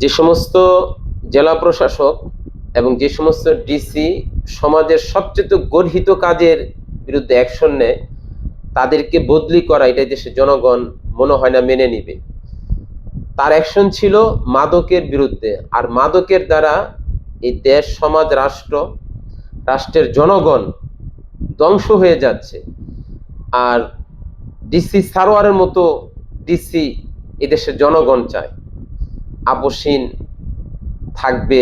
যে সমস্ত জেলা প্রশাসক এবং যে সমস্ত ডিসি সমাজের সবচেয়ে গর্হিত কাজের বিরুদ্ধে অ্যাকশন নেয়, তাদেরকে বদলি করা এটা দেশের জনগণ মনে হয় না মেনে নিবে। তার অ্যাকশন ছিল মাদকের বিরুদ্ধে, আর মাদকের দ্বারা এই দেশ, সমাজ, রাষ্ট্রের জনগণ ধ্বংস হয়ে যাচ্ছে। আর ডিসি সারোয়ারের মতো ডিসি এদেশের জনগণ চায়। আপসহীন থাকবে,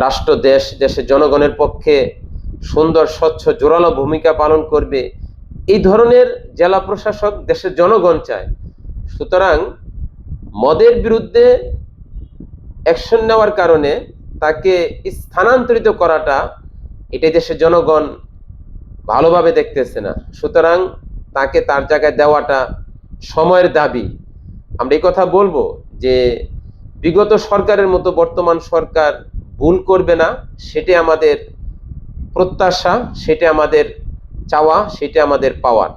রাষ্ট্র দেশের জনগণের পক্ষে সুন্দর, স্বচ্ছ, জোরালো ভূমিকা পালন করবে, এই ধরনের জেলা প্রশাসক দেশের জনগণ চায়। সুতরাং মদের বিরুদ্ধে অ্যাকশন নেওয়ার কারণে তাকে স্থানান্তরিত করাটা, এটা দেশের জনগণ ভালোভাবে দেখতেছে না। সুতরাং তাকে তার জায়গায় দেওয়াটা সময়ের দাবি। আমরা এই কথা বলবো যে বিগত সরকারের মতো বর্তমান সরকার ভুল করবে না, সেটাই আমাদের প্রত্যাশা, সেটা আমাদের চাওয়া, সেটা আমাদের পাওয়ার।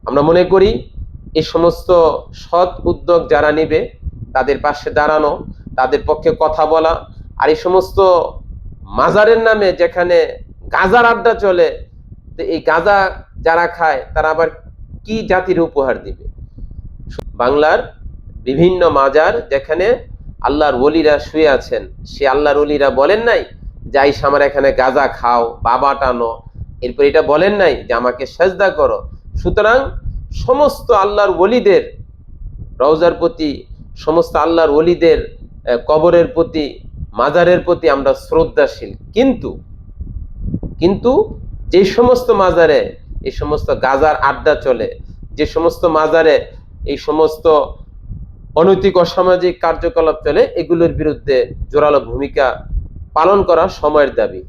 আমরা মনে করি এই সমস্ত সৎ উদ্যোগ যারা নেবে তাদের পাশে দাঁড়ানো, তাদের পক্ষে কথা বলা। আর এই সমস্ত মাজারের নামে যেখানে গাঁজার আড্ডা চলে, তো এই গাঁজা যারা খায় তারা আবার কি জাতির উপহার দিবে? বাংলার বিভিন্ন মাজার যেখানে আল্লাহর ওলিরা শুয়ে আছেন, সে আল্লাহর ওলিরা বলেন নাই যে আইসা আমার এখানে গাঁজা খাও, বাবা টানো, এরপর এটা বলেন নাই যে আমাকে সেজদা করো। সুতরাং সমস্ত আল্লাহর ওলিদের রওজার প্রতি, সমস্ত আল্লাহর ওলিদের কবরের প্রতি, মাজারের প্রতি আমরা শ্রদ্ধাশীল। কিন্তু যে সমস্ত মাজারে এই সমস্ত গাঁজার আড্ডা চলে, যে সমস্ত মাজারে এই সমস্ত অনৈতিক অসামাজিক কার্যকলাপ চলে, এগুলোর বিরুদ্ধে জোরালো ভূমিকা পালন করা সময়ের দাবি।